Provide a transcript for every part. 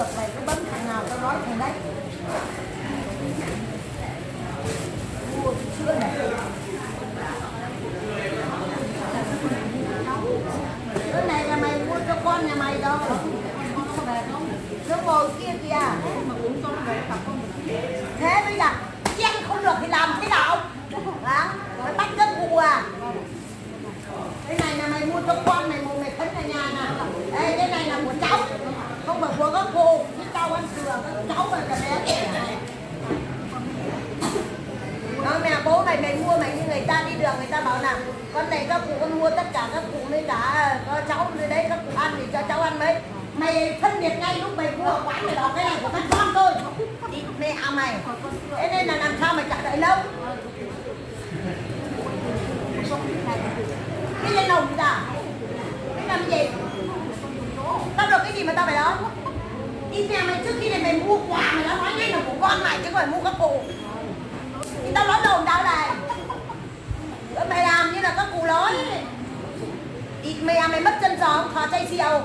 được mày cứ bấm thằng nào tao nói thằng đấy. Mua sữa này. Sữa này là mày mua cho con nhà mày đâu. Sữa ngồi kia kìa. Thế bây giờ chen không được thì làm thế nào? Đó, mày bắt giấc cụ à? Cái này là mày mua cho con mày, mày khấn ở nhà nè. Đây, cái này là của cháu, không phải của các cô. Chứ tao ăn sữa, các cháu mà cả bé. Nói mẹ bố mày mua mày như người ta đi đường người ta bảo là con này các cụ con mua tất cả các cụ với cả cháu dưới đấy các cụ ăn thì cho cháu ăn mấy. Mày phân biệt ngay lúc mày mua quán mày bảo cái này của các con thôi. Đi mẹ mày. Thế nên là làm sao mày trả đợi lâu. Cái lên nồng ra. Cái làm gì? Tao được cái gì mà tao phải đó? Đi mẹ mày trước khi này mày mua quà mày đã nói ngay là của con mày chứ không phải mua các cụ. Thì tao nói đồn tao này. Mày làm như là các cụ nói. Ít mày mất chân gió thò chay siêu.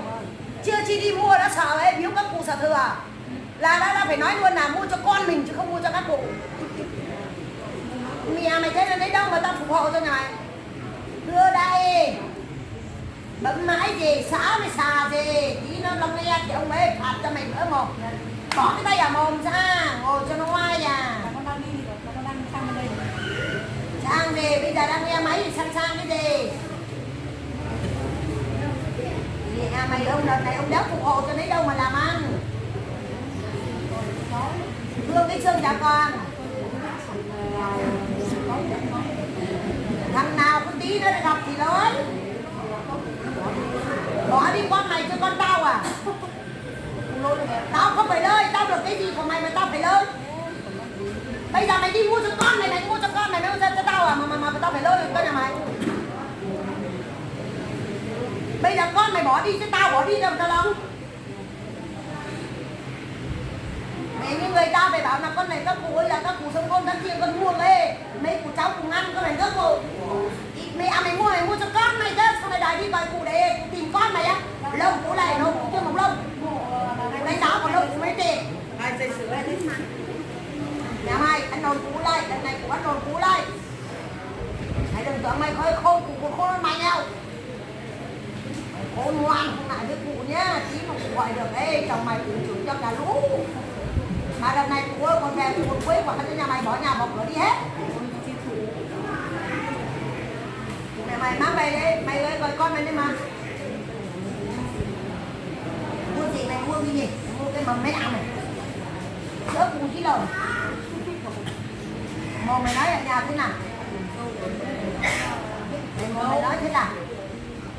Chưa chi đi mua đã sợ ấy, biếu các cụ sợ thừa. Là đã phải nói luôn là mua cho con mình chứ không mua cho các cụ. Mẹ mày thế là đấy đâu mà tao phục hộ cho nhà mày. Đưa đây. Bấm mãi gì, xá với xà gì. Tí nó lông nghe thì ông ấy phạt cho mày nữa một. Bỏ cái tay vào mồm ra, ngồi cho nó ngoai à. Sang gì, bây giờ đang nghe máy thì sang cái gì. Mẹ mày ông đợt này ông đéo phục hộ cho đấy đâu mà làm ăn. Thương cái xương chả con. Thằng nào có tí nữa gặp thì lớn. Bỏ đi con mày cho con tao à. Tao không phải lời, tao được cái gì của mày mà tao phải lời. Bây giờ mày đi mua cho con mày, mày mua cho con mày mới cho tao à, mà tao phải lời con nhà mày. Bây giờ con mày bỏ đi chứ tao bỏ đi đâu tao đâu. Mẹ như người ta phải bảo là con này các cụ ơi là các cụ sống con tháng riêng con mua về. Mấy cụ cháu cùng ăn con phải gấp rồi. Mày mua cho con mày chứ. Sao mày đòi đi gọi cụ để tìm con mày á. Lông cụ này nó cũng chưa mọc lông. Mày giáo còn lông cụ mấy tiền. Ai dây sữa ai thích mà. Nhà mày ăn đồn cũ lại. Lần này cũng ăn đồn cũ lại. Mày đừng tưởng mày khơi khôn cụ khôn hơn mày nhau. Khôn ngoan không lại với cụ nhá. Tí mà cụ gọi được ê chồng mày cũng chửi cho cả lũ. Mà lần này cụ ơi còn về cụ một quế quả cho nhà mày bỏ nhà bỏ cửa đi hết. Mày mang về đi, mày ơi gọi con mày đi mà. Mua gì mày mua cái gì? Mua cái mầm mét ăn này. Sữa cụ chí lồn. Mồm mày nói ở nhà thế nào? Mồm mày nói thế nào?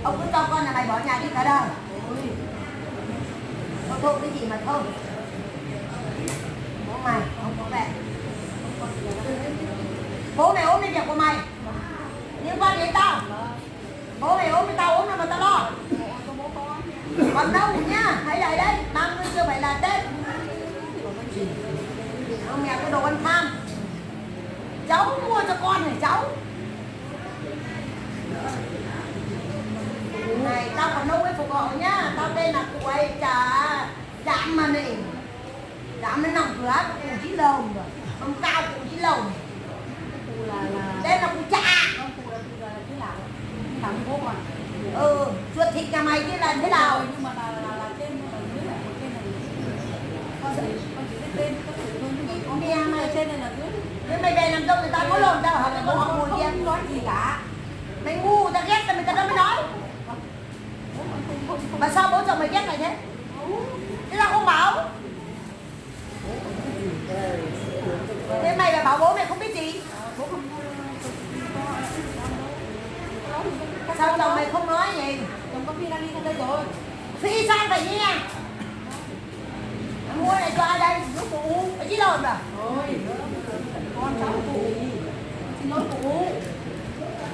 Ông cứ cho con nhà mày bỏ nhà đi cả đời. Thôi cái gì mà thôi. Bố mày, không có về. Bố mày ốm đi việc của mày. Liên quan đến tao. Bố mày ốm thì tao ốm là mà tao lo. Còn đâu nhá, hãy lại đây, 30 chưa phải là Tết. Ông mẹ cái đồ ăn tham. Cháu mua cho con này cháu. Này, tao còn đâu ấy phục hộ nhá. Tao tên là cụ ấy Chạm mà nè. Chạm nó nằm cửa, cụ chí lồng rồi. Ông cao cụ chí lồng. Tên là cụ Chạ. Chuột thịt nhà mày thế là thế nào? Nhưng mà là tên dưới lại một tên là con chỉ biết tên có thể luôn nhưng mà con nghe mày trên này là dưới. Nếu mày về làm dâu người ta có lồn tao hỏi mày có họ mùi kia. Không nói gì cả. Mày ngu ta ghét tao mày ta đâu mới nói. Mà sao bố chồng mày ghét mày thế? Thế sao không bảo? Thế mày là bảo bố mày không biết gì? Sao chồng mày không nói gì? Chồng có Phi đang đi sang đây rồi. Phi sang phải nghe. Mua này cho ai đây? Lúc cụ phải chí lồn rồi. Thôi, con cháu cụ. Xin lỗi cụ.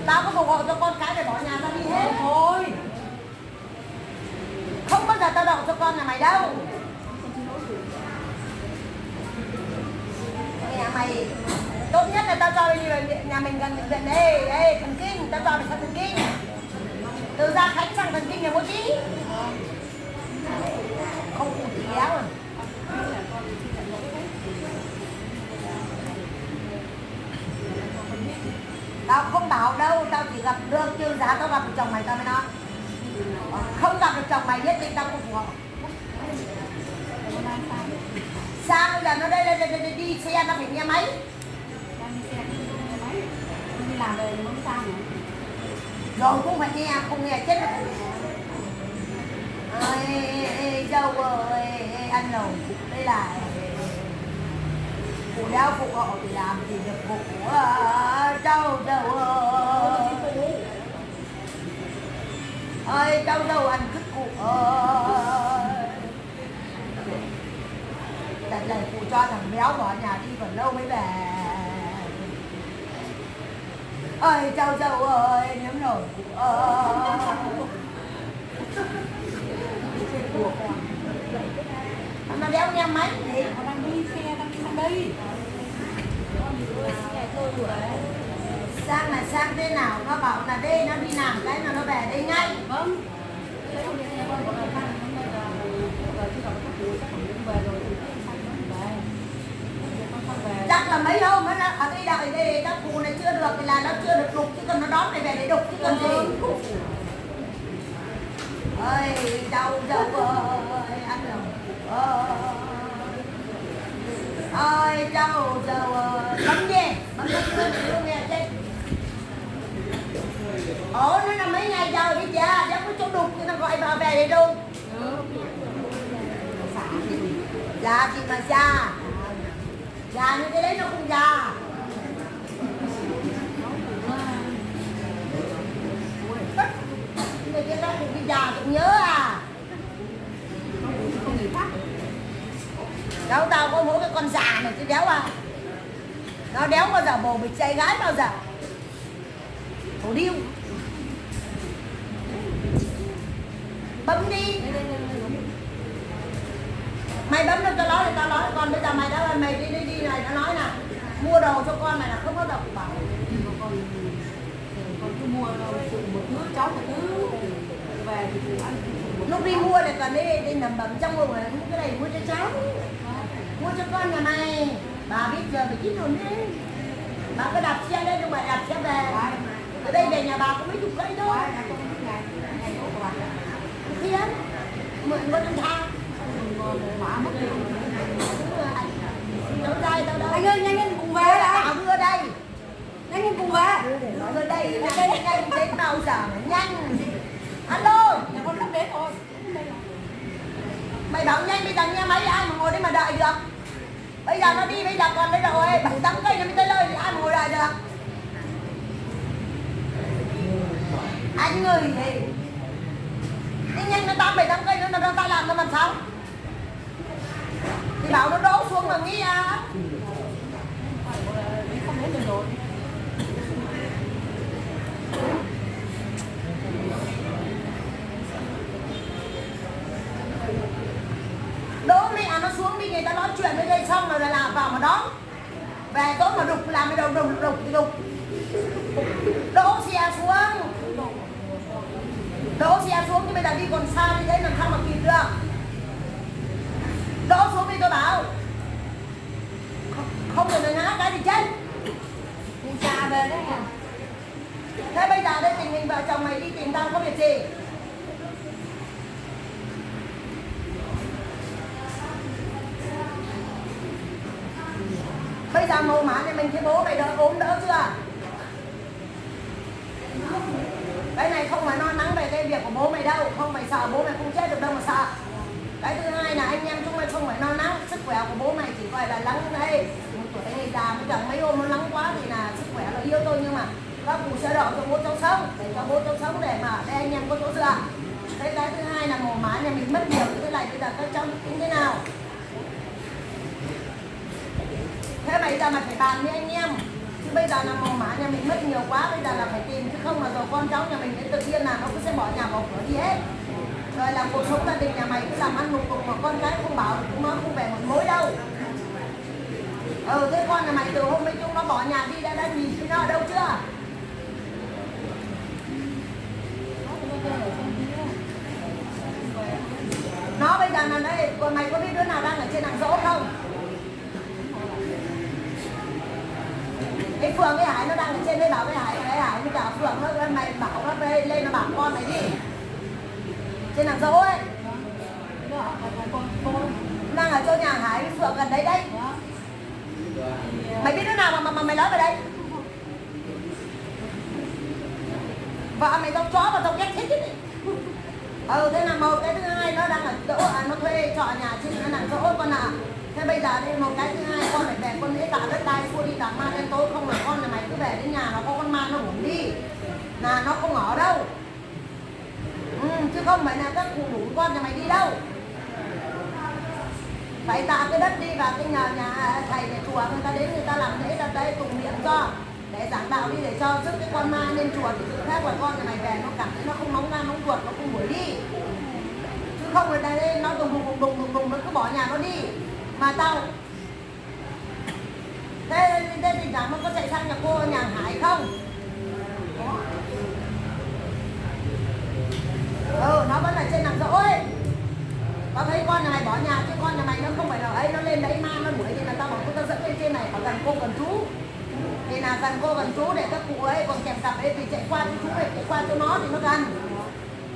Tao có phục hộ cho con cái để bỏ nhà ra đi hết. Thôi. Không bao giờ tao đậu cho con nhà mày đâu. Nhà mày tốt nhất là tao cho đi nhà mình gần bệnh viện đây, đây thần kinh, tao cho mày sang thần kinh. Từ Gia Khánh sang thần kinh là bố trí. Không cụ gì éo rồi. gặp được chứ giá tao gặp được chồng mày tao mới nói. Không gặp được chồng mày nhất định tao không phù hợp. Sao bây giờ nó đây đi xe nó phải nghe máy. Đi làm về muốn sao nữa. Rồi cũng phải nghe, không nghe chết rồi. Ơi dâu ơi ăn lẩu đây là phụ đeo phụ họ thì làm thì được phụ dâu ơi dâu ăn cứt cụ ơi. Tại này phụ cho thằng béo bỏ nhà đi còn lâu mới về. Ơi dâu ơi nếm nổi cụ ơi. Nó đéo nghe máy gì. Nó đang đi xe, đang đi sang đây. Sang là sang thế nào? Nó bảo là đây nó đi làm cái là nó về đây ngay. Vâng. Thế không đi xe con là sang hôm nay là chứ còn các chú chắc cũng về rồi thì sang nó về. Con không về. Chắc là mấy hôm nữa ở đây đợi đây các cụ này chưa được thì là nó chưa được đục chứ còn nó đón mày về để đục chứ còn gì. Ơi dâu ơi ăn lòng ơi dâu ơi bấm gì bấm luôn nghe chết. Ủa nó là mấy ngày giờ đi cha chắc có chỗ đục thì nó gọi bà về để đục. Già thì mà già như thế đấy nó không già. Người kia nó cũng đi già cũng nhớ à. Đâu tao có mỗi cái con già này chứ đéo à. Nó đéo bao giờ bồ bịch trai gái bao giờ. Thổ điêu. Bấm đi. Mày bấm được tao nói thì tao nói. Còn bây giờ mày đã mày đi này nó nói nè. Mua đồ cho con mày là không có đâu bảo. Con cứ mua một thứ cháu một thứ về thì ăn. Lúc đi mua này còn đi nằm bấm trong người cái này mua cho cháu. Mua cho con nhà mày. Bà biết giờ phải chín hồn đi. Bà cứ đạp xe lên nhưng mà đạp xe về. Ở đây về nhà bà có mấy chục cây thôi. Khi đó mượn con ăn tha. Mã mất đi. Đâu đây đâu đâu. Anh ơi nhanh lên cùng về đã. Bà vừa đây. Nhanh lên cùng về. Vừa đây nhanh đến bao giờ mà nhanh. Alo. Nhà con sắp đến rồi. Mày bảo nhanh bây giờ nghe máy ai mà ngồi đây mà đợi được. Bây giờ nó đi bây giờ còn đây rồi 7-8 cây nó mới tới nơi thì ai mà ngồi đợi được. Anh người thì đi nhanh nó 8-7-8 cây nữa nó ta làm nó làm sao. Thì bảo nó đổ xuống mà nghĩ à. Không đến được rồi. Đỗ mẹ nó xuống đi người ta nói chuyện với đây xong rồi là làm vào mà đón. Về tối mà đục làm cái đầu đục. Đỗ xe xuống. Đỗ xe xuống chứ bây giờ đi còn xa như thế làm sao mà kịp được. Đỗ xuống đi tôi bảo. Không được ngã cái thì chết. Cùng cha về đấy à. Thế bây giờ đây tình hình vợ chồng mày đi tìm tao có việc gì? Bây giờ mồ mã thì mình thấy bố mày ốm đỡ chưa? Cái này không phải lo lắng về cái việc của bố mày đâu. Không phải sợ bố mày không chết được đâu mà sợ. Cái thứ hai là anh em chúng mày không phải lo lắng. Sức khỏe của bố mày chỉ gọi là lắng đây. Một tuổi người già mới chẳng mấy hôm nó lắng quá thì là sức khỏe nó yếu thôi. Nhưng mà các cụ sẽ đỡ cho bố cháu sống. Để cho bố cháu sống để mà để anh em có chỗ dựa. Cái thứ hai là mồ mã nhà mình mất nhiều như thế này. Bây giờ các cháu tính thế nào? Thế bây giờ mà phải bàn với anh em. Chứ bây giờ là mồ mã nhà mình mất nhiều quá. Bây giờ là phải tìm chứ không mà rồi con cháu nhà mình đến tự nhiên là nó cứ sẽ bỏ nhà bỏ cửa đi hết. Rồi làm cuộc sống gia đình nhà mày cứ làm ăn một cục mà con cái không bảo cũng nó không về một mối đâu. Thế con nhà mày từ hôm mấy chúng nó bỏ nhà đi đã nhìn thấy nó ở đâu chưa? Nó bây giờ là đây, còn mày có biết đứa nào đang ở trên hàng dỗ không? Cái Phượng với Hải nó đang ở trên đây bảo với Hải với cả Phượng nó mày bảo nó lên nó bảo con mày đi trên nàng dỗ ấy. Đó là cô Đang ở chỗ nhà Hải với Phượng gần đấy đấy. đó. Mày biết đứa nào mà mày nói về đây? Vợ mày tao chó và tao ghét thích ấy. Thế là một cái thứ hai nó đang ở chỗ nó thuê trọ nhà trên cái nàng dỗ con ạ. Thế bây giờ đây một cái thứ hai con phải về con lễ tạ đất đai xua đi tảng ma đen tối không là con nhà mày cứ về đến nhà nó có con ma nó ngủ đi là nó không ở đâu. Chứ không phải là các cụ đủ con nhà mày đi đâu. Phải tạ cái đất đi và cái nhà thầy để chùa người ta đến người ta làm lễ ra đây tụng niệm cho để giảng đạo đi để cho giúp cái con ma lên chùa thì tự khác là con nhà mày về nó cảm thấy nó không nóng gan nóng ruột nó không đuổi đi. Chứ không người ta đây nó đùng nó cứ bỏ nhà nó đi. Mà tao thế thì chẳng nó có chạy sang nhà cô nhà Hải không? Nó vẫn là trên nàng dỗ ấy. Tao thấy con nhà mày bỏ nhà chứ con nhà mày nó không phải là ấy nó lên đấy ma nó đuổi thì là tao bảo tao dẫn lên trên này phải gần cô gần chú. Thì là gần cô gần chú để các cụ ấy còn kèm cặp ấy thì chạy qua cho chú này chạy qua cho nó thì nó gần.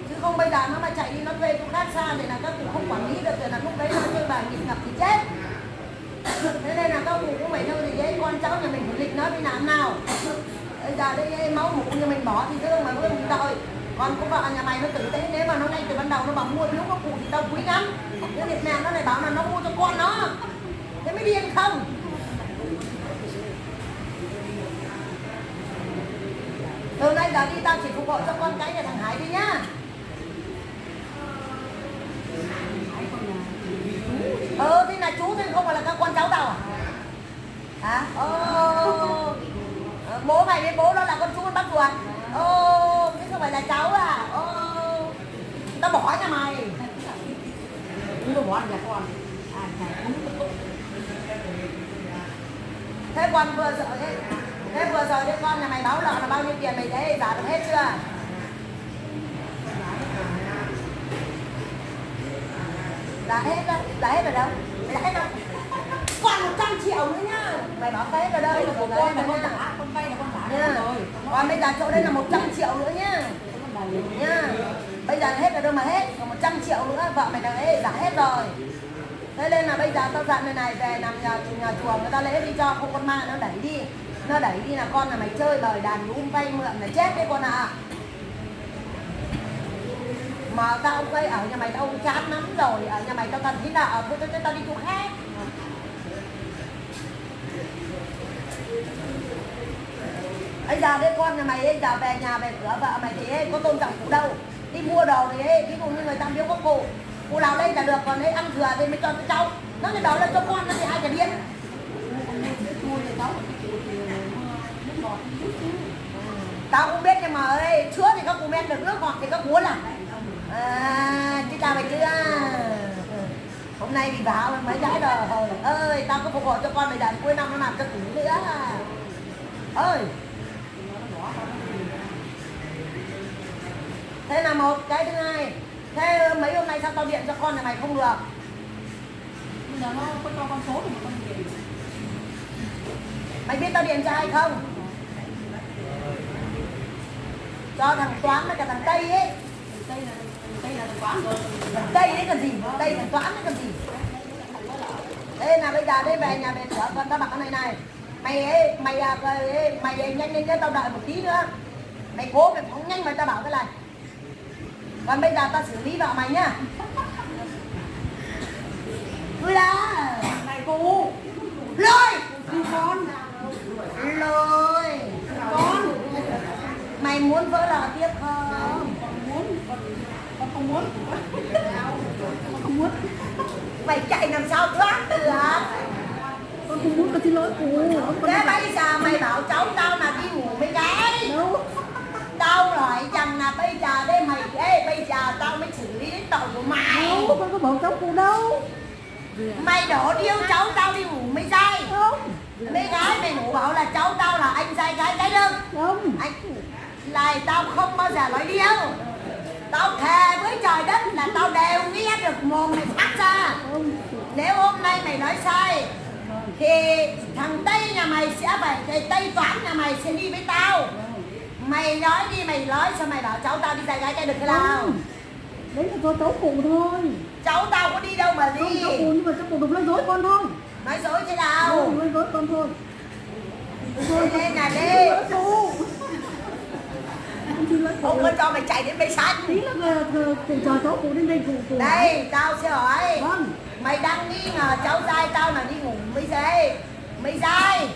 Chứ không bây giờ nó mà chạy đi nó thuê chỗ khác xa thì là các cụ không quản lý được thì là lúc đấy nó như bà nghịch ngập thì chết. Thế nên là các cụ cũng phải thôi thì đấy con cháu nhà mình phải lịch nó đi làm nào. Bây giờ đây máu mủ như mình bỏ thì thương mà vương đợi. Còn cô vợ nhà mày nó tử tế nếu mà nó ngay từ ban đầu nó bảo mua biếu các cụ thì tao quý lắm. Cái Việt Nam nó lại bảo là nó mua cho con nó. Thế mới điên không? Từ nay giờ đi tao chỉ phục vụ cho con cái nhà thằng Hải đi nhá. Thế là chú thì không phải là các con cháu tao à? Hả? Bố mày với bố nó là con chú con bác ruột. Thế không phải là cháu à? Tao bỏ nhà mày. Nó bỏ nhà con. Thế con vừa rồi đấy. Thế vừa rồi đấy con nhà mày báo lợ là bao nhiêu tiền mày thấy giả được hết chưa? Giả hết rồi đâu? Giả hết đâu? Còn 100 triệu nữa nhá. Mày báo hết rồi đây là của con mà con trả, con vay là con trả rồi. Còn bây giờ chỗ đây là 100 triệu nữa nhá. Nhá. Bây giờ hết rồi đâu mà hết, còn 100 triệu nữa vợ mày đang ấy giả hết rồi. Thế nên là bây giờ tao dặn người này về nằm nhà chùa người ta lễ đi cho không con ma nó đẩy đi. Nó đẩy đi là con là mày chơi bời đàn vay mượn là chết đấy con ạ. Mà tao quay ở nhà mày tao chán lắm rồi, ở nhà mày tao cần thế nào thôi tao đi chỗ khác. Bây giờ đây con nhà mày ấy, giờ về nhà về cửa vợ mày thì ấy, có tôn trọng cụ đâu. Đi mua đồ thì ấy, ví dụ như người ta biếu có cụ nào đây là được, còn ấy ăn thừa thì mới cho cháu. Nó cái đó là cho con nó thì ai chả biết. Tao cũng biết nhưng mà ấy, chứa thì các cụ men được nước ngọt thì các cụ là chứ tao mày chưa. Hôm nay bị báo mấy cái rồi ơi tao cứ phục vụ cho con mày đàn cuối năm nó làm cho củ nữa ơi. Thế là một cái thứ hai. Thế mấy hôm nay sao tao điện cho con nhà mày không được? Bây giờ nó có cho con số thì con điện. Mày biết tao điện cho ai không? Cho thằng Toán với cả thằng Tây ấy. Tây là thằng Toán rồi. Tây đấy còn gì? Tây thằng Toán đấy còn gì? Thế là bây giờ đây về nhà về cửa con tao bảo cái này mày nhanh lên nhá, tao đợi một tí nữa. Mày cố mày phóng nhanh mà tao bảo cái này. Còn bây giờ tao xử lý vợ mày nhá. Vui đã. Này cô. Lôi. Con. Lôi. Con. Mày muốn vỡ lò tiếp không? Con không muốn. Con không muốn. Mày chạy làm sao thoát được? Con không muốn, con xin lỗi cô. Thế bây giờ mày bảo cháu tao là đi ngủ mấy cái. Đâu. Tao hỏi rằng là bây giờ đây mày bây giờ tao mới xử lý đến tội của mày. Đâu, con có bảo cháu cô đâu. Mày đổ điêu cháu tao đi ngủ mấy giây. Không. Mấy gái mày ngủ bảo là cháu tao là anh trai gái cái đừng. Không. Anh này tao không bao giờ nói điêu. Tao thề với trời đất là tao đều nghe được mồm mày phát ra. Nếu hôm nay mày nói sai thì thằng Tây nhà mày sẽ phải, thì Tây Toán nhà mày sẽ đi với tao. Mày nói đi, mày nói sao mày bảo cháu tao đi trai gái cái được thế nào? Đấy là do cháu phụ thôi. Cháu tao có đi đâu mà Không, đi. cháu phụ nhưng mà cháu phụ đừng nói dối con thôi. Nói dối thế nào? Không, nói dối con thôi. Thôi lên là đi. Phụ. Không xin lỗi phụ. Ông có cho mày chạy đến bãi săn. Tí là phụ chờ cháu phụ đến đây phụ. Đây, tao sẽ hỏi. Vâng. Mày đang nghi ngờ cháu trai tao là đi ngủ với dây. Mày dai.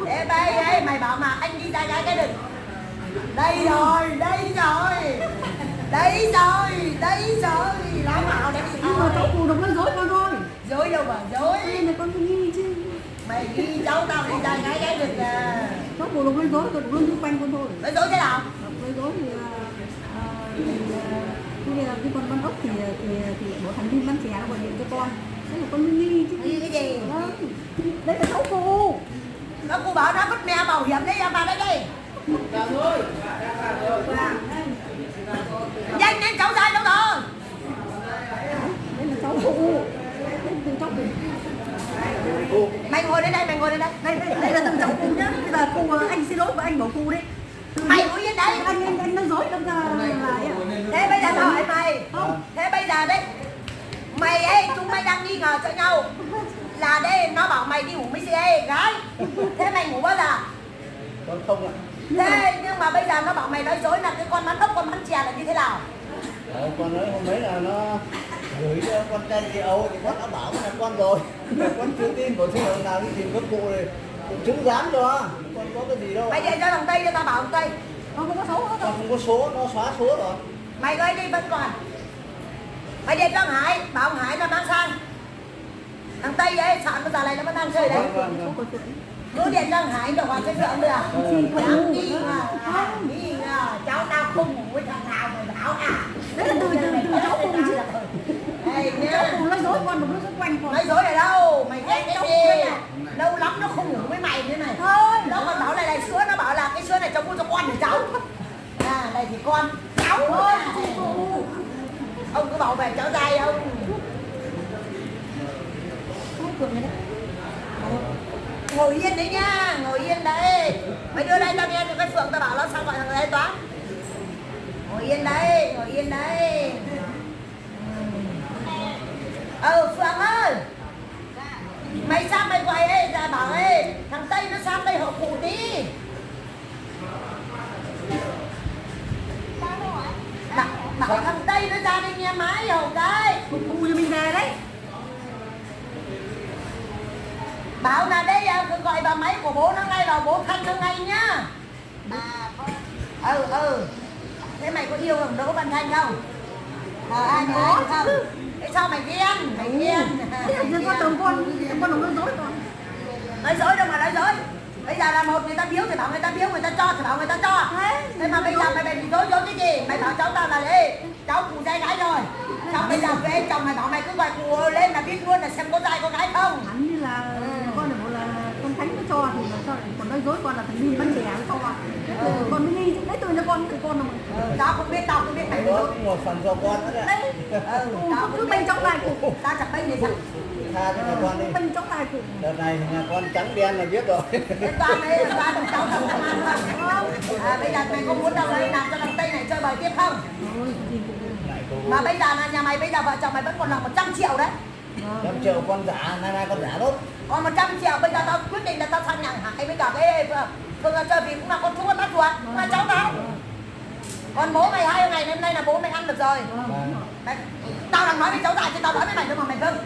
Thế bây ấy, mày bảo mà anh đi trai gái cái đừng. Đây rồi, đây rồi. Đây rồi, đây rồi. Lão bảo đây Nhưng mà cháu rồi. phụ đừng nói dối con thôi. Dối đâu mà dối. Đây là con nghi chứ. Mày ghi cháu tao đi trai gái cái được à. Cháu phụ đừng nói dối, con đừng nói quanh con thôi. Nói dối thế nào? Nói dối thì khi con bán ốc thì bộ thành viên bán chè nó gọi điện cho con. Thế là con mới nghi chứ. Nghi cái gì? Vâng. Đấy là cháu phụ. Nó cô bảo nó vứt mẹ bảo hiểm đấy em vào đây đây. Nhanh lên cháu trai đâu rồi? Đây là cháu phụ. Đây là từ cháu phụ. Mày ngồi đây đây, mày ngồi đây đây. Đây là từ cháu phụ nhá. Bây giờ phụ anh xin lỗi và anh bảo phụ đấy. Mày ngồi yên đấy. Anh nói dối đâm ra lại. Thế bây giờ tao hỏi mày. Thế bây giờ đấy, mày ấy, chúng mày đang nghi ngờ cho nhau. Là đây nó bảo mày đi ngủ với chị gái. Thế mày ngủ bao giờ? Con không ạ. Thế nhưng mà bây giờ nó bảo mày nói dối là cái con bán ốc, con bán chè là như thế nào? Con nói hôm đấy là nó gửi cho con trai chị Âu thì con đã bảo là con rồi. Con chưa tin, còn thế nào đi tìm các cụ này cũng chứng giám cho. Con có cái gì đâu. Mày về cho thằng Tây cho tao bảo thằng Tây. Con không có xấu hết Con đâu. không có số, nó xóa số rồi. Mày ơi đi vẫn còn. Mày về cho thằng Hải, bảo thằng Hải nó mang sang. Thằng Tây ấy, sợ bây giờ này nó vẫn đang chơi đấy. Cứ điện cho thằng Hải được vào cái phượng được. Dám nghi ngờ, cháu tao không ngủ với thằng nào mày bảo à. Đấy là từ cháu phụ chứ. Ê Cháu nhá, phụ nói dối con đừng nói dối quanh con. nói dối ở đâu? Mày ghét cái gì? Lâu lắm nó không ngủ với mày thế này. Thôi. Nó còn bảo này sữa, nó bảo là cái sữa này cháu mua cho con để cháu. À, này thì con, cháu thôi. Ông cứ bảo vệ cháu trai ông. Ngồi yên đấy nhá, ngồi yên đấy. Mày đưa đây tao nghe cho cái Phượng tao bảo nó sang gọi thằng này Toán. Ngồi yên đấy, ngồi yên đấy. Phượng ơi. Mày sang mày gọi ấy, ra bảo ấy, thằng Tây nó sang đây hộ phụ tí. Bảo thằng Tây nó ra đây nghe máy hộ cái. Phụ cho mình về đấy. Bảo là đây cứ gọi vào máy của bố nó ngay, vào bố thanh nó ngay nhá. Thế mày có yêu thằng Đỗ Văn Thanh không? Ai có không? Thế sao mày ghen? Mày ghen. Thế con chồng con đừng nói dối con. Nói dối đâu mà nói dối. Bây giờ là một người ta biếu thì bảo người ta biếu, người ta cho thì bảo người ta cho. Thế mà bây giờ mày bị dối cái gì? Mày bảo cháu tao là đi, cháu cụ trai gái rồi. Xong bây giờ về chồng mày bảo mày cứ gọi cụ lên là biết luôn là xem có trai có gái không. Hắn như là con bảo là con Khánh nó cho thì là cho, còn nói dối con là thằng Linh bán chè nó cho. Con mới nghi lấy tôi cho con đâu mà. Tao không biết mày Đó dối. cũng một phần do con nữa đấy. Tao Cứ bênh trong tài cụ. tao chẳng bênh gì sao. Tha cho nhà con đi. Bênh trong tài cụ. Đợt này nhà con trắng đen là biết rồi. Đến toàn đấy, toàn cháu thằng công an luôn. Bây giờ mày có muốn đâu đấy làm cho thằng Tây này chơi bời tiếp không? Mà bây giờ là nhà mày bây giờ vợ chồng mày vẫn còn là 100 triệu đấy. 100 triệu con giả, nay con giả lốt. Còn 100 triệu bây giờ tao quyết định là tao sang nhà Hải với cả cái Phương chơi vì cũng là con chú con bác ruột, cũng là cháu tao. Còn bố mày 2 ngày hôm nay là bố mày ăn được rồi. Tao đang nói với cháu trai chứ tao nói với mày thôi mà mày không.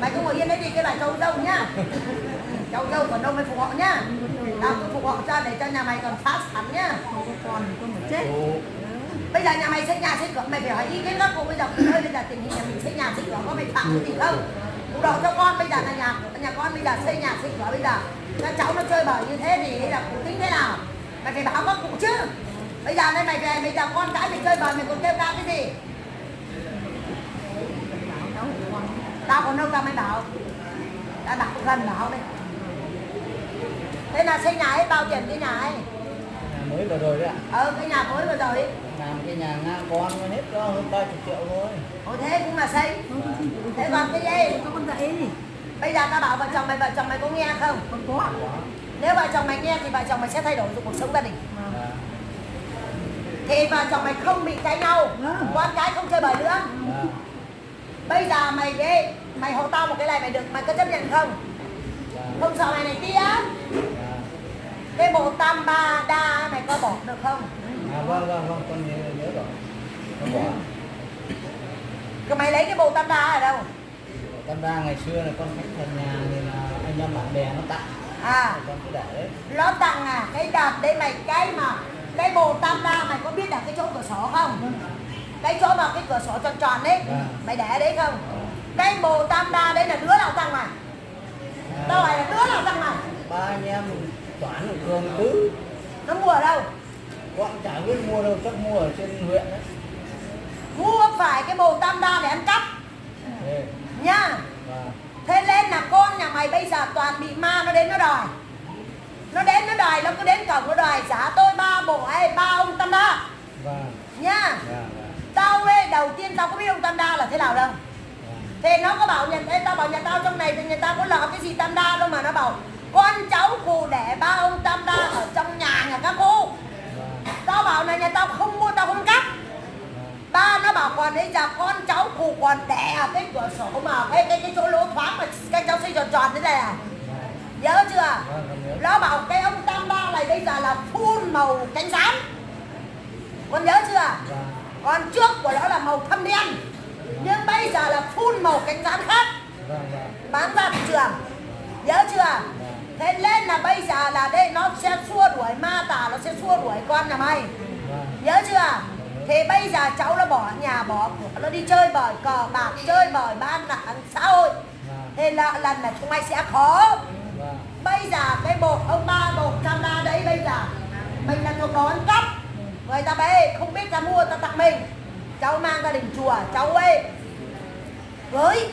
Mày cứ ngồi yên đấy đi, cái này cháu dâu nhá. Cháu dâu còn đâu mày phụ họ nhá. Tao cứ phụ họ cho để cho nhà mày còn phá sản nhá. Con phải chết. Bây giờ nhà mày xây nhà xây cửa, mày phải hỏi ý kiến các cụ bây giờ ơi, bây giờ tình hình nhà mình xây nhà xây cửa có phải phạm cái gì không? Cụ đầu cho con bây giờ là nhà con bây giờ xây nhà xây cửa, bây giờ các cháu nó chơi bời như thế thì là cụ tính thế nào? Mày phải báo các cụ chứ. Bây giờ đây mày về bây giờ con cái mình chơi bời mày còn kêu ca cái gì? Tao còn đâu tao mới bảo. Đã bảo gần bảo đây. Thế là xây nhà ấy bao tiền cái nhà ấy? Nhà mới vừa rồi đấy ạ. Cái nhà mới vừa rồi ấy. Làm cái nhà ngang con mới hết có hơn 30 triệu thôi. Thế cũng là xây. Thế còn cái gì? Cho con dậy đi. Bây giờ tao bảo vợ chồng mày có nghe không? Không có. Nếu vợ chồng mày nghe thì vợ chồng mày sẽ thay đổi được cuộc sống gia đình. Dạ. Thì vợ chồng mày không bị cãi nhau, con cái không chơi bời nữa. Dạ. Bây giờ mày ghê, mày hộ tao một cái này mày được, mày có chấp nhận không? Dạ. Không sợ mày này kia. Dạ. Cái bộ tam ba đa mày có bỏ được không? Vâng, con nhớ rồi. Con bỏ. Cái mày lấy cái bộ tam đa ở đâu? Tam đa ngày xưa là con khách thành nhà thì là anh em bạn bè nó tặng. À, Con cứ để đấy. nó tặng à, cái đợt đấy mày cái bộ tam đa mày có biết là cái chỗ cửa sổ không? Cái chỗ mà cái cửa sổ tròn tròn đấy, mày để đấy không? Cái bộ tam đa đấy là đứa nào tặng mày? Đâu phải là đứa nào tặng mày? Ba anh em Toán Cường Tứ. Nó mua ở đâu? Con chả biết mua đâu, chắc mua ở trên huyện đấy. Mua phải cái bộ tam đa để ăn cắp Thế. nha. Và Thế nên là con nhà mày bây giờ toàn bị ma nó đến nó đòi. Nó đến nó đòi, nó cứ đến cổng nó đòi trả tôi 3 bộ hay 3 ông tam đa nha. Tao ấy, đầu tiên tao có biết ông tam đa là thế nào đâu. Thế nó có bảo tao bảo nhà tao trong này thì nhà tao có lọ cái gì tam đa đâu mà nó bảo con cháu cụ để 3 ông tam đa ở trong nhà các cô. Tao bảo là nhà tao không mua, tao không cắp. Ba nó bảo còn bây giờ con cháu cụ còn đẻ ở cái cửa sổ mà cái chỗ lỗ thoáng mà cái cháu xây tròn tròn thế này à. Nhớ chưa? Nó bảo cái ông tam đa này bây giờ là phun màu cánh gián. Con nhớ chưa? Còn trước của nó là màu thâm đen. Nhưng bây giờ là phun màu cánh gián khác. Bán ra thị trường. Nhớ chưa? Thế nên là bây giờ là đây nó sẽ xua đuổi ma tà, nó sẽ xua đuổi con nhà mày. Nhớ chưa? Thì bây giờ cháu nó bỏ nhà bỏ cửa, nó đi chơi bời cờ bạc, chơi bời ban nạn xã hội. Thế là lần này chúng mày sẽ khó. Bây giờ cái bộ ông ba bộ tam đa đấy bây giờ mình là thuộc đồ ăn cắp. Người ta bê không biết ta mua ta tặng mình. Cháu mang gia đình chùa cháu ơi với.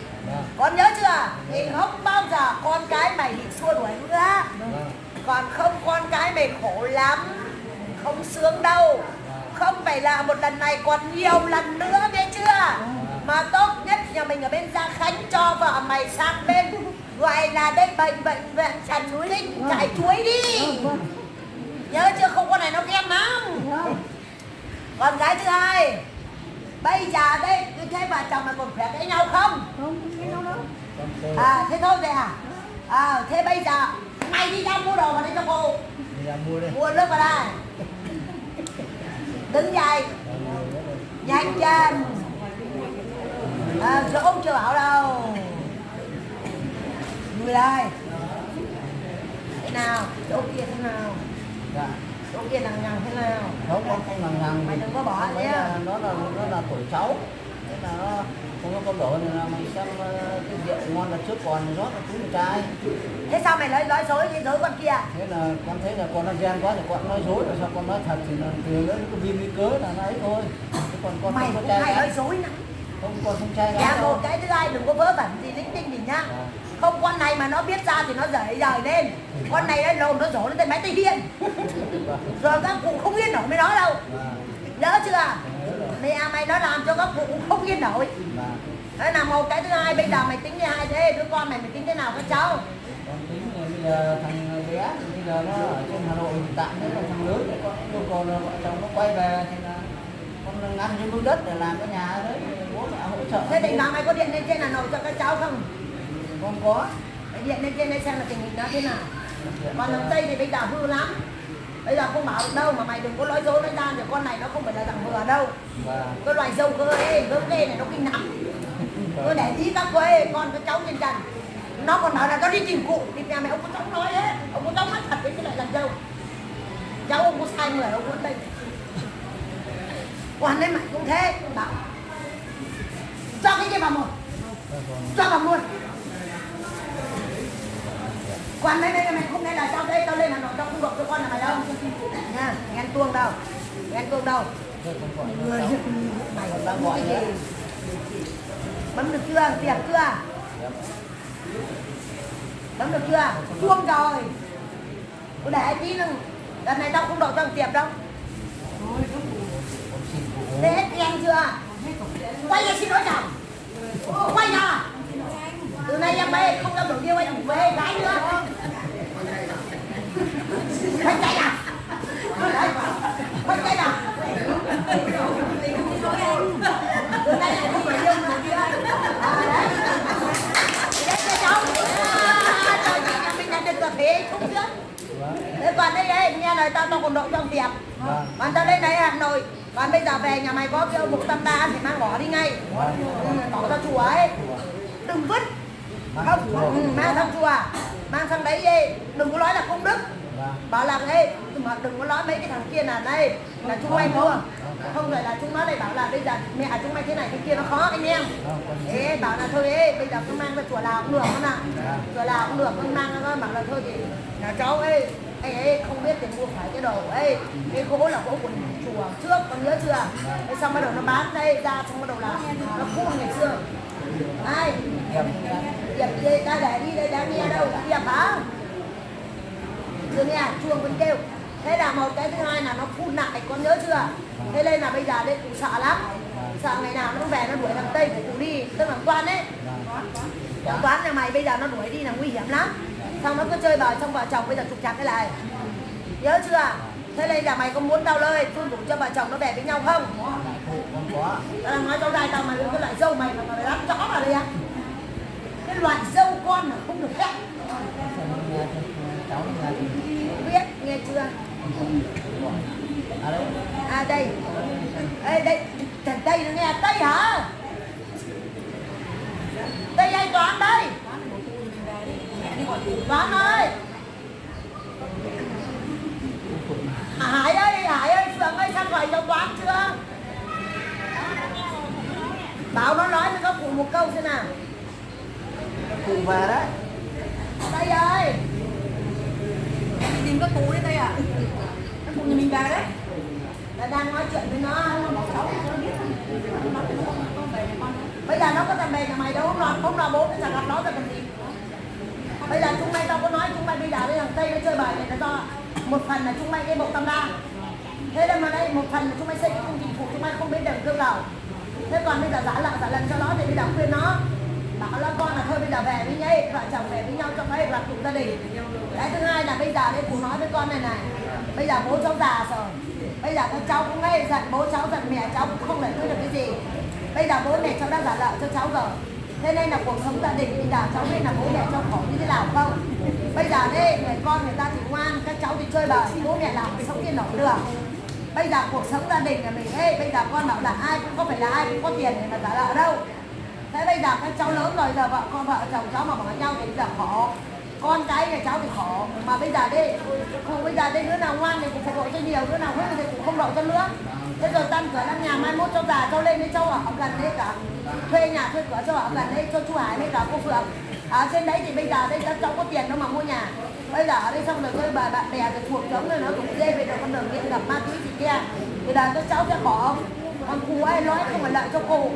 Con nhớ chưa? Thì không bao giờ con cái mày bị xua đuổi nữa. Còn không con cái mày khổ lắm. Không sướng đâu. Không phải là một lần này còn nhiều lần nữa nghe chưa? Mà tốt nhất nhà mình ở bên Gia Khánh cho vợ mày sang bên gọi là đây bệnh viện Trần Linh trải chuối đi. Nhớ chưa? Không con này nó ghen lắm. Còn cái thứ hai, bây giờ đây tôi thấy vợ chồng mày còn khỏe cãi nhau không? Không nghe đâu đâu. À thế thôi vậy à? À thế bây giờ mày đi ra mua đồ vào đây cho cô. Đi ra mua đi. Mua nước vào đây. Đứng dậy. Nhanh chân. À, chỗ ông chưa bảo đâu. Người đây. Thế nào? Chỗ kia thế nào? Dạ. Chỗ kia lằng nhằng thế nào? Không, con không lằng nhằng. Mày đừng có bỏ nhé. nhé. Nó là tuổi cháu. Thế là nó không có đổ này là mày xem cái rượu ngon là trước còn rót là chú con trai. Thế sao mày nói dối con kia? Thế là con thấy là con nó ghen quá thì con nói dối, rồi sao con nói thật thì là từ nó cái viên cái cớ là nó ấy thôi. Thế còn con Mày không có cũng trai hay nói gái. dối lắm. Không, con không trai gái Dạ đâu. một cái thứ hai đừng có vớ vẩn gì linh tinh gì nhá. Không con này mà nó biết ra thì nó dời lên. Con này nó lồn nó rổ lên tay máy tay điên. Rồi các cụ không yên nổi mới nói đâu. Nhớ chưa? Mẹ mày nó làm cho các cụ cũng không yên nổi. Đấy là một cái thứ hai, bây giờ mày tính như hai thế, đứa con mày tính thế nào các cháu? Con tính bây giờ thằng bé bây giờ nó ở trên Hà Nội thì tạm thế, là thằng lớn thì con yêu cầu là vợ chồng nó quay về thì là con ngăn trên miếng đất để làm cái nhà đấy, bố mẹ hỗ trợ. Thế thỉnh thoảng mày có điện lên trên Hà Nội cho các cháu không? Con có. Mày điện lên trên đây xem là tình hình nó thế nào. Còn thằng Tây thì bây giờ hư lắm. Bây giờ không bảo được đâu mà mày đừng có nói dối nói gian, thì con này nó không phải là thằng vừa đâu. Cái loài dâu cơ ấy, gớm lê này nó kinh lắm. Tôi để ý các cô ấy, con các cháu trên trần. Nó còn bảo là nó đi tìm cụ, thì nhà mày ông có cháu nói hết. Ông có cháu mắt thật với cái lại làm dâu. Cháu ông có sai người, ông có Tây. Còn đấy mày cũng thế, bảo cho cái gì vào một, cho vào luôn. Còn đây mày không nghe là tao đây, tao lên Hà Nội tao không được cho con là mày đâu nha, nghe tuông đâu, nghe tuông đâu. Người mày đang gọi cái gì? Bấm được chưa? Tiệp chưa? Bấm được chưa? Chuông rồi. Cứ để tí nữa. Lần này tao không đổ cho thằng Tiệp đâu. Thế hết em chưa? Quay ra xin lỗi chồng. Quay ra. Từ nay em bê không cho được yêu anh về gái nữa. Khoanh tay nào. Đấy. Khoanh tay nào. Từ nay em không phải yêu nữa kia. Đấy. Đấy cho cháu. Trời ơi, nhà mình nhận được cà phê không chứ. Thế còn đây nghe lời tao còn đậu trong tiệm. Còn tao lên đây Hà Nội. Còn bây giờ về nhà mày có kêu 130 thì mang bỏ đi ngay. Bỏ ra chùa ấy. Đừng vứt. Không, mang sang chùa. Mang sang đấy đi. Đừng có nói là công đức. Bảo là đây, mà đừng có nói mấy cái thằng kia là đây là chúng mày mua. Không phải là chúng nó lại bảo là bây giờ mẹ chúng mày thế này thế kia nó khó anh em. Thế bảo là thôi ấy, bây giờ cứ mang ra chùa nào cũng được không nào. Chùa nào cũng được, không mang ra bảo là thôi thì là cháu ấy không biết tiền mua phải cái đồ ấy, cái gỗ là gỗ của chùa trước con nhớ chưa? Thế xong bắt đầu nó bán đây ra xong bắt đầu là nó phun ngày xưa. Ai? Điệp đi đây, ta để đi đây đang nghe đâu, Điệp hả? Chưa nghe, chuông vẫn kêu. Thế là một cái thứ hai là nó phun lại, con nhớ chưa? Thế nên là bây giờ đây cụ sợ lắm. Sợ ngày nào nó về nó đuổi thằng Tây của cụ đi, tức là Toán ấy. Toán nhà mày bây giờ nó đuổi đi là nguy hiểm lắm. Xong nó cứ chơi bời, xong vợ chồng bây giờ trục chặt cái này. Nhớ chưa? Thế nên là mày có muốn tao lời phương đủ cho vợ chồng nó về với nhau không? Không có. Tao đang nói cháu trai tao mày cái loại dâu mày mà mày dám chó vào đây á. Cái loại dâu con là không được phép. Cháu nghe Biết, nghe chưa? à đây. À đây. Ê đây, Trần Tây nó nghe. Tây hả? Tây ai Toán đây. Toán ơi. Hải ơi, Phượng ơi, sang gọi cho Toán chưa? Bảo nó nói với các cụ một câu thế nào. Cụ về đấy. Tây ơi. Đi tìm các cụ đấy đây à? Các cụ nhà mình về đấy. Là đang nói chuyện với nó. Bảo cháu cho nó biết. Con về nhà con. Bây giờ nó có thằng bè nhà mày đâu, không lo bố nó chẳng gặp nó ra làm gì. Bây giờ chúng mày tao có nói chúng mày bây giờ đây thằng Tây nó chơi bài này là do một phần là chúng mày cái bộ tam đa. Thế nên mà đây một phần là chúng mày xây cái công trình phụ chúng mày không biết đường cương đầu. Thế còn bây giờ giả lần cho nó thì bây giờ khuyên nó bảo là con là thôi bây giờ về với nhau, vợ chồng về với nhau cho mấy đoàn tụ gia đình. Cái thứ hai là bây giờ đây cụ nói với con này bây giờ bố cháu già rồi, bây giờ các cháu cũng nghe giận bố cháu giận mẹ cháu cũng không thể nói được cái gì. Bây giờ bố mẹ cháu đã giả lợi cho cháu rồi, thế nên là cuộc sống gia đình bây giờ cháu biết là bố mẹ cháu khổ như thế nào không. Bây giờ đây người con người ta thì ngoan, các cháu thì chơi bời, bố mẹ làm mà sống yên ổn được. Bây giờ cuộc sống gia đình là mình bây giờ con bảo là ai cũng có phải là ai cũng có tiền để mà giả lợi đâu. Thế bây giờ các cháu lớn rồi, giờ vợ chồng cháu mà bỏ nhau thì bây giờ khổ. Con cái nhà cháu thì khổ. Mà bây giờ đây đứa nào ngoan thì cũng phục vụ cho nhiều, đứa nào hư thì cũng không đậu cho nữa. Thế rồi tan cửa năm nhà mai mốt cháu già cháu lên đấy cháu ở gần đấy cả. Thuê nhà thuê cửa cháu ở gần đấy cho chú Hải với cả cô Phượng. Ở trên đấy thì bây giờ đây các cháu có tiền đâu mà mua nhà. Bây giờ ở đây xong rồi chơi bà bạn bè rồi thuộc giống rồi nó cũng dê về được con đường nghiện gặp ma túy gì kia. Thì là các cháu sẽ khổ. Còn cụ ấy nói không phải lợi cho cụ.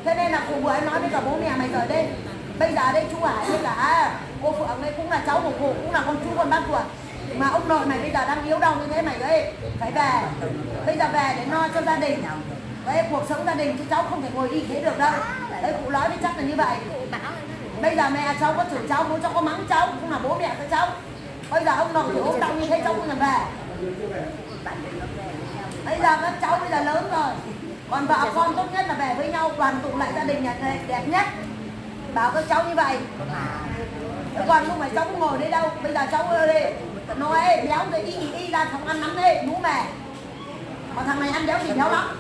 Thế nên là cụ vừa ấy nói với cả bố mẹ mày rồi đây. Bây giờ đây chú Hải với cả cô Phượng ấy cũng là cháu của cụ, cũng là con chú con bác ruột. Mà ông nội mày bây giờ đang yếu đau như thế mày ơi, phải về. Bây giờ về để lo cho gia đình. Đấy, cuộc sống gia đình chứ cháu không thể ngồi y thế được đâu. Đấy, cụ nói với chắc là như vậy. Bây giờ mẹ cháu có chửi cháu, bố cháu có mắng cháu, cũng là bố mẹ của cháu. Bây giờ ông nội thì ốm đau như thế cháu cũng là về. Bây giờ các cháu bây giờ lớn rồi. Còn vợ con tốt nhất là về với nhau, đoàn tụ lại gia đình nhà đẹp nhất. Bảo các cháu như vậy. Còn không phải cháu cũng ngồi đây đâu. Bây giờ cháu ơi đi, nói béo thì y ra phòng ăn nắm đi, bú mẹ. Còn thằng này ăn béo gì béo lắm.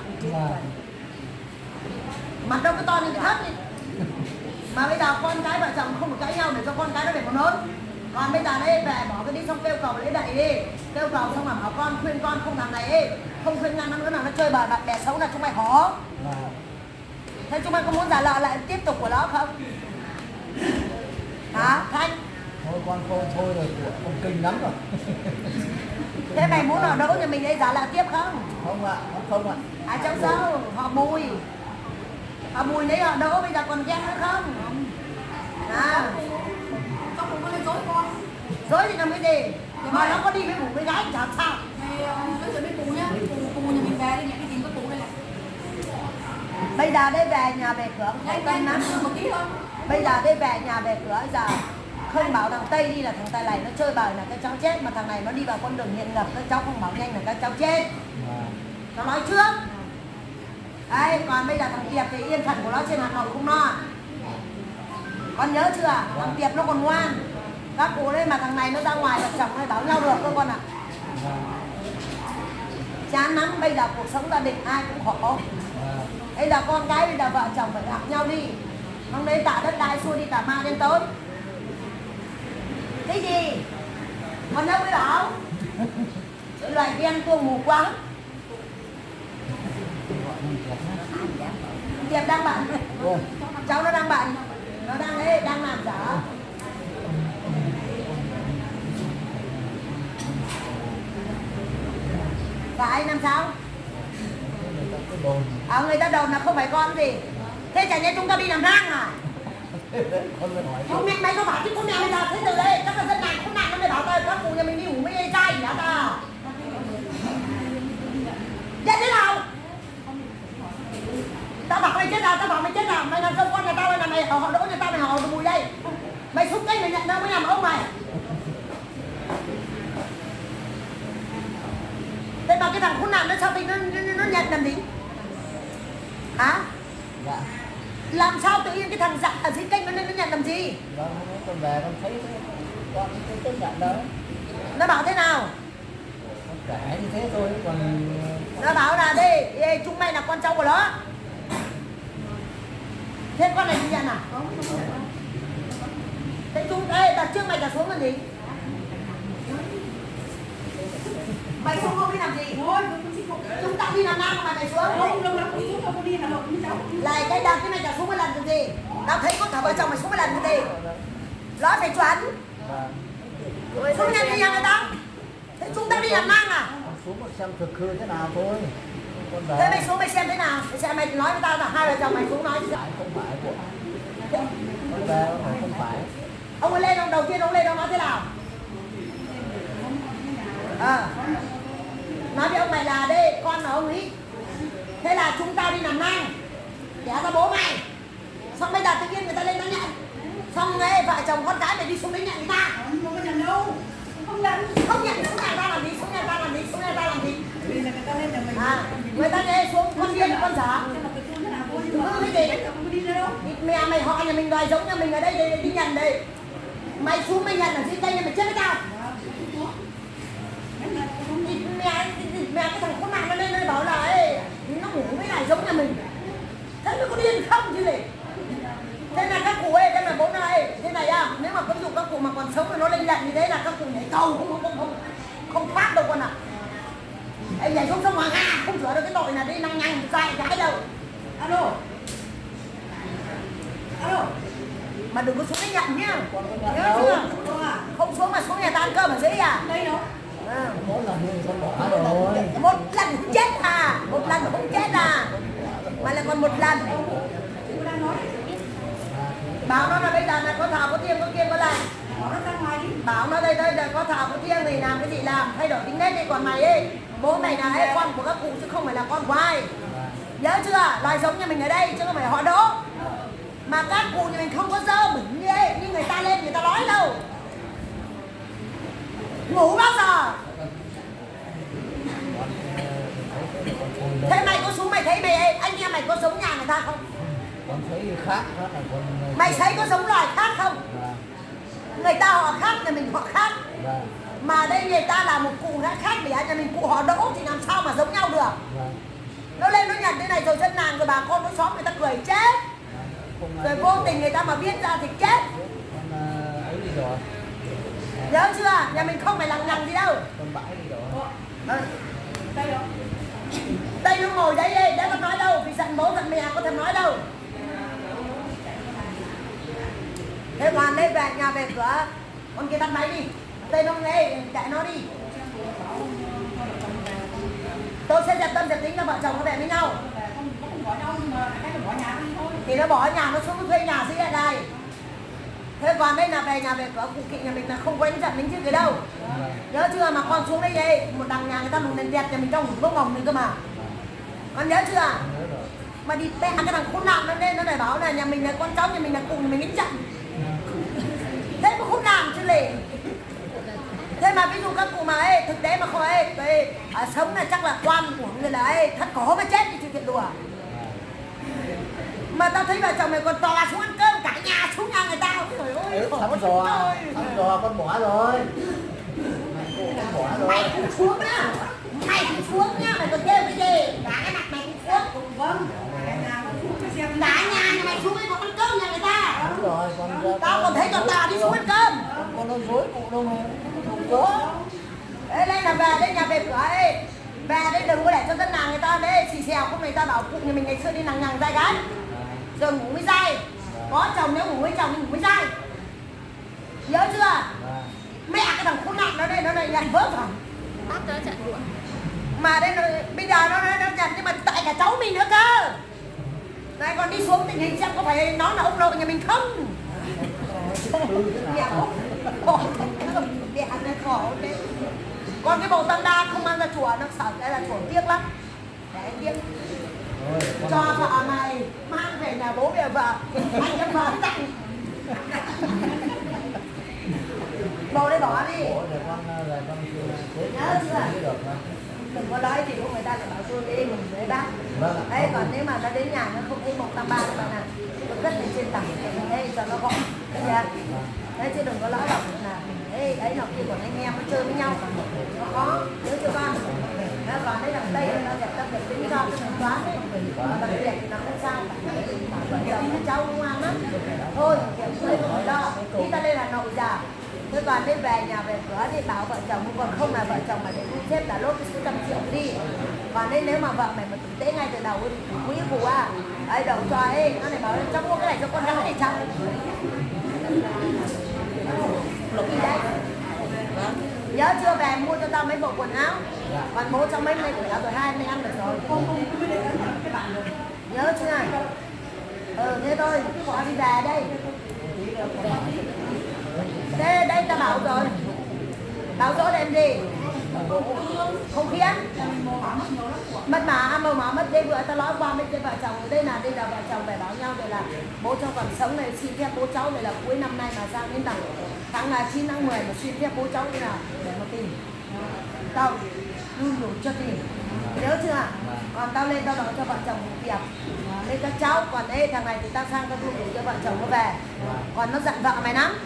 Mặt đâu có to như cái thất đi. Mà bây giờ con cái vợ chồng không được cãi nhau để cho con cái nó về còn lớn. Còn bây giờ đây về bỏ cái đi xong kêu cầu lấy đậy đi. Kêu cầu xong mà bảo con khuyên con không làm này không khuyên ngăn nó nữa nào nó chơi bời bạn bè xấu là chúng mày khó. Thế chúng mày có muốn giả lợi lại tiếp tục của nó không? Hả? Thanh? Thôi con thôi rồi, con kinh lắm rồi. Thế mày muốn ở đỗ nhà mình đây giả lợi tiếp không? Không ạ, không ạ. À cháu sao? Họ Bùi. Họ Bùi lấy họ đỗ bây giờ còn ghen nữa không? À. Con cũng có lên dối con. Dối thì làm cái gì? Mà nó có đi với ngủ với gái chả sao? Mày nói chuyện với cụ nhá, cụ nhà mình về đi, nhẹ đi tìm các cụ đây này. Bây giờ đây về nhà về cửa Nhanh cân lắm. một tí thôi. Bây giờ đây về nhà về cửa giờ không bảo thằng Tây đi là thằng Tây này nó chơi bời là các cháu chết, mà thằng này nó đi vào con đường hiện ngập các cháu không bảo nhanh là các cháu chết. Nó nói trước. Đấy, còn bây giờ thằng Tiệp thì yên phận của nó trên Hà Nội không lo. Con nhớ chưa? Thằng Tiệp nó còn ngoan. Các cụ đây mà thằng này nó ra ngoài vợ chồng hay bảo nhau được cơ con ạ. Chán lắm, bây giờ cuộc sống gia đình ai cũng khổ. Bây giờ con cái bây giờ vợ chồng phải gặp nhau đi. Hôm đấy tạ đất đai xua đi Tà Ma đến tối. Cái gì? Con đâu mới bảo. Loài đen tuông mù quá. Tiệp đang bận. Cháu nó đang bận. Nó đang ấy, đang làm dở. Phải làm sao? Người ta đồn là không phải con gì. Thế chả nhẽ chúng ta đi làm rang à? Không biết mày có bảo chứ con nhà bây giờ thế từ đây chắc là dân này không nặng nó mới bảo tao các cụ nhà mình đi ngủ mới dây chai gì hả tao? Chết thế nào? Tao bảo mày chết nào, tao bảo mày chết nào, mày làm công con nhà tao hay là mày họ đỗ nhà tao mày họ mùi đây. Mày xúc cái mày nhận đâu mới làm ông mày. Thế mà cái thằng khốn nạn nó sao thì nó nhận làm gì? Hả? Dạ. Làm sao tự nhiên cái thằng giặc ở dưới kênh nó nhận làm gì? Vâng, con về con thấy con chấp nhận đó. Nó bảo thế nào? Con kể như thế thôi, còn Nó bảo là đây chúng mày là con cháu của nó. Thế con này đi nhận à? Thế chúng đây đặt trước mày cả xuống làm gì? Mày xuống không đi làm gì? Thôi, Chúng ta đi làm nam mà mày xuống. không, lâu lắm đi không đi Hà Nội với cháu. Lại cái đặt cái này cả xuống một lần cái gì? Tao thấy có thằng vợ chồng mày xuống một lần cái gì? Nó phải chuẩn. Xuống nhận đi nhà người ta. Thế chúng ta đi làm nam à? con xuống một xem thực hư thế nào thôi. Con về. Thế mày xuống mày xem thế nào? Mày xem mày nói với tao là hai vợ chồng mày xuống nói. Phải không phải của con về không phải. Ông ấy lên ông đầu tiên ông lên ông nói thế nào? Nói với ông mày là đây con là ông ấy. Thế là chúng ta đi làm nang đẻ ra bố mày. Xong bây giờ tự nhiên người ta lên nó nhận. Xong ấy vợ chồng con cái mày đi xuống đấy nhận người ta. Không có nhận đâu. Không nhận. Không nhận xuống nhà ta làm gì? Xuống nhà ta làm gì? Xuống nhà ta làm gì? Vì là người ta lên nhà mình. Người ta đi xuống con điên con dở. Nhưng mà tự nhiên thế nào thôi. Cái gì? Không có đi đâu. Mẹ mày họ nhà mình đòi giống nhà mình ở đây đi nhận đây. Mày xuống mày nhận ở dưới đây nhà mày chết với tao. Mẹ cái thằng con mạng nó lên đây bảo là ấy, nó ngủ với lại giống nhà mình. Thế nó có điên không chứ gì? Thế là các cụ ơi, thế là bố này, thế này à, nếu mà có dụ các cụ mà còn sống thì nó lên nhận như thế là các cụ nhảy cầu không thoát đâu con ạ. Anh nhảy xuống sông Hoàng Hà không sửa được cái tội là đi năng nhăng dài cái đâu. Alo. Alo. Mà đừng có xuống đấy nhận nhá. Nhớ chưa? Không xuống mà xuống nhà ta ăn cơm ở dưới à? Đây đâu? Mỗi lần đi con bỏ rồi. Một lần cũng chết à? Một lần không chết à? Mà lại còn một lần. Bảo nó là bây giờ là có thảo có thiêng có kiêng có lành. Bảo nó đây là có thảo có thiêng thì làm cái gì làm, thay đổi tính nết đi. Còn mày ấy, bố mày là ấy, con của các cụ chứ không phải là con của ai. Nhớ chưa? Loài giống nhà mình ở đây chứ không phải họ Đỗ. Mà các cụ nhà mình không có dơ bẩn như ấy, như người ta lên người ta nói đâu. Ngủ bao giờ? Thế mày có xuống mày thấy mày anh em mày có giống nhà người ta không? Con thấy khác đó là con. Mày thấy có giống loài khác không? Người ta họ khác, nhà mình họ khác. Mà đây người ta là một cụ khác để nhà mình cụ họ Đỗ thì làm sao mà giống nhau được? Nó lên nó nhận thế này rồi dân làng rồi bà con đối xóm người ta cười chết. Rồi vô tình người ta mà biết ra thì chết. Con ấy đi rồi. Nhớ chưa? Nhà mình không phải lằng nhằng gì đâu. Con bãi đi rồi. Đây đâu? Đây nó ngồi đấy đây, đấy con nói đâu, vì giận bố giận mẹ có thèm nói đâu. Thế còn lên về nhà về cửa, con kia tắt máy đi. Đây nó nghe, chạy nó đi. Tôi sẽ dẹp tâm dẹp tính là vợ chồng nó về với nhau. Không bỏ nhau nhưng mà cái bỏ nhà đi thôi. Thì nó bỏ nhà nó xuống nó thuê nhà dưới ở đây. Thế còn đây là về nhà về cửa cụ kỵ nhà mình là không có đánh giận đánh chứ cái đâu. Nhớ chưa? Mà con xuống đây đây, một đằng nhà người ta lùn đèn đẹp nhà mình trong một bốc ngồng này cơ mà. Con nhớ chưa? mà đi bẻ cái thằng khốn nạn nó lên nó lại bảo là nhà mình là con cháu nhà mình là cụ nhà mình đánh chặn thế mà khốn nạn chứ lệ. Thế mà ví dụ các cụ mà ấy, thực tế mà không ấy, sống là chắc là quan của người là ấy, thắt cổ mà chết thì chuyện đùa. Mà tao thấy vợ chồng mày còn tò xuống ăn cơm cả nhà xuống nhà người ta. Trời ơi, Thăm dò con bỏ rồi. Con bỏ rồi. Mày cũng xuống nhá. Mày cũng xuống nhá, mày còn kêu cái gì? Cả cái mặt mày cũng xuống. Vâng. Cả nhà mày xuống ấy còn ăn cơm nhà người ta. Đúng rồi, con Tao còn thấy con tao đi xuống ăn cơm. con nói dối cụ đâu mà không có. Ê, đây là về đây nhà về cửa ấy. Về đây đừng có để cho dân làng người ta đấy xì xèo không người ta bảo cụ nhà mình ngày xưa đi lằng nhằng dai gái. Giờ ngủ mới dai. Có chồng nếu ngủ với chồng thì ngủ mới dai. Nhớ chưa? Mẹ cái thằng khốn nạn nó đây nó lại nhận vớ thằng. bác cho nó chặn đuổi. Mà đây bây giờ nó nhận nhưng mà tại cả cháu mình nữa cơ. Này còn đi xuống tình hình xem có phải nó là ông nội nhà mình không? Mẹ khổ. Mẹ ăn khổ đấy. Còn cái bầu tam đa không mang ra chùa nó sợ đây là chùa tiếc lắm. Để tiếc. Cho vợ mày mang về nhà bố mẹ vợ. Anh em vợ tặng. Bầu đây bỏ đi. Nhớ chưa? Đừng có nói gì của người ta lại bảo tôi đi mình với bác. Đấy còn nếu mà nó đến nhà nó không thấy một tam ba thì là tôi cất lên trên tầng đây cho nó gọn. Đấy chứ đừng có nói là ấy ấy là khi còn anh em nó chơi với nhau nó có nhớ chưa con. Còn đấy đằng tây nó đẹp tâm đẹp tính cho cái thằng toán đấy đặc biệt thì nó không sao vợ chồng nó cháu ngoan lắm thôi kiểu chơi không phải lo đi ta lên Hà Nội giờ. Thế còn đến về nhà về cửa thì bảo vợ chồng còn không là vợ chồng mà để thu xếp là lốt cái số 100 triệu đi. Còn đây nếu mà vợ mày mà tử tế ngay từ đầu thì quý phụ à ấy đầu cho ấy nó này bảo cháu mua cái này cho con gái để chồng đi đấy. Nhớ chưa về mua cho tao mấy bộ quần áo. Còn bố cho mấy quần áo rồi hai anh em được rồi. Nhớ chưa? Thế thôi họ đi về đây. Thế đây ta bảo rồi. Bảo dỗ làm gì? Không khiến. Mất mà mất đây vừa ta nói qua mấy cái vợ chồng đây là vợ chồng về báo nhau rồi là bố cho còn sống này xin phép bố cháu này là cuối năm nay mà sang đến tháng 9 tháng 10 mà xin phép bố cháu như nào để mà tìm. Tao luôn đủ cho tìm. Nhớ chưa? Còn tao lên tao nói cho vợ chồng một việc. Đây các cháu còn đây thằng này thì tao sang tao luôn đủ cho vợ chồng nó về. Còn nó giận vợ mày lắm.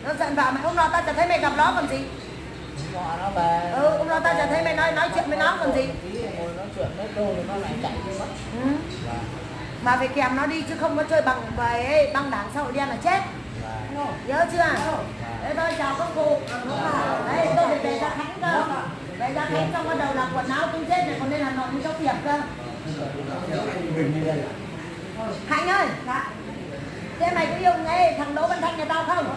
Nó giận vợ mày hôm nọ tao chẳng thấy mày gặp nó còn gì. Nó về. Hôm nọ tao chẳng thấy mày nói chuyện với nó còn gì. Nói chuyện mấy câu thì nó lại chạy đi mất. Mà phải kèm nó đi chứ không có chơi bằng về băng đảng xã hội đen là chết. Nhớ chưa? Thế thôi chào các cụ. Đấy tôi phải về ra Khánh cơ. Về ra Khánh xong bắt đầu là quần áo tôi chết này còn nên là nội mới cháu tiệp cơ. Khánh ơi. Thế mày có yêu thằng Đỗ Văn Thanh nhà tao không?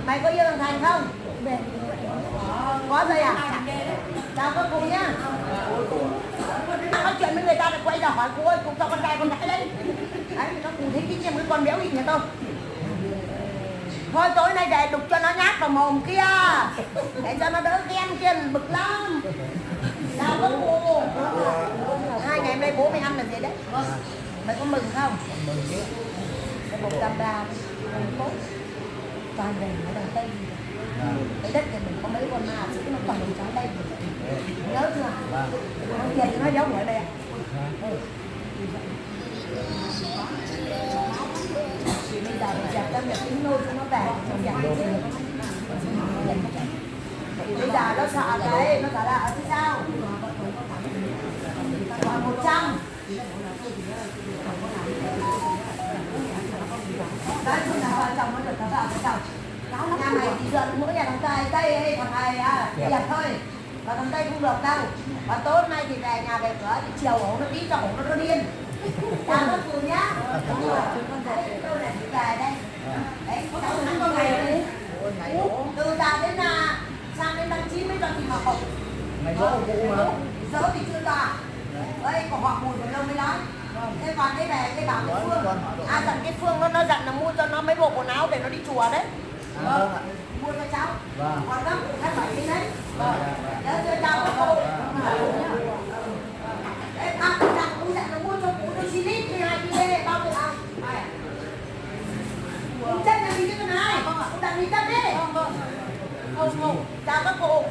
Mày có yêu thằng Thành không? Có rồi à? Chào các cụ nhá. Nói chuyện với người ta lại quay ra hỏi cô ơi, cụ cho con trai con gái đấy. Đấy, các cụ thấy cái cái con béo ít nhà tôi. Thôi tối nay về đục cho nó nhát vào mồm kia. Để cho nó đỡ ghen kia bực lắm. Chào các cụ. 2 ngày hôm nay bố mày ăn là gì đấy? Mày có mừng không? Mừng chứ. Cái bột cam đa tốt. Toàn về ở đằng Tây. Cái đất thì mình có mấy con ma chứ nó toàn trong đây. Nhớ chưa? Thằng Kiệt thì nó giống ở đây. Bây giờ mình dẹp tâm để tính nôi cho nó về. Bây giờ nó sợ đấy, nó sợ là chứ sao? Còn 100. Đấy, chúng ta vợ chồng nó được cả vợ chồng. Nhà mày thì dần mỗi nhà thằng Tây hay thằng này đẹp thôi. Và thằng Tây không được đâu. Và tối hôm nay thì về nhà về cửa thì chiều ổ nó đi cho ổ nó điên. Chào các cụ nhá. Đúng rồi, tôi này đi về đây. Đấy, cháu ăn con này đi. Từ giờ đến sang đến tháng 9 mới cho thì mà hộp. Mày dỗ cụ mà. Dỗ thì chưa tòa. Đây, còn họ mùi còn lâu mới nói. Thế còn cái về cái bảo cái Phương. Dặn cái Phương nó dặn là mua cho nó mấy bộ quần áo để nó đi chùa đấy. Mua cho cháu. Còn các cụ khác phải đi đấy. Nhớ chưa cháu các cụ. Đấy, dặn cũng dặn đi tắt đi. Vâng, vâng. Không, không. Chào các cụ.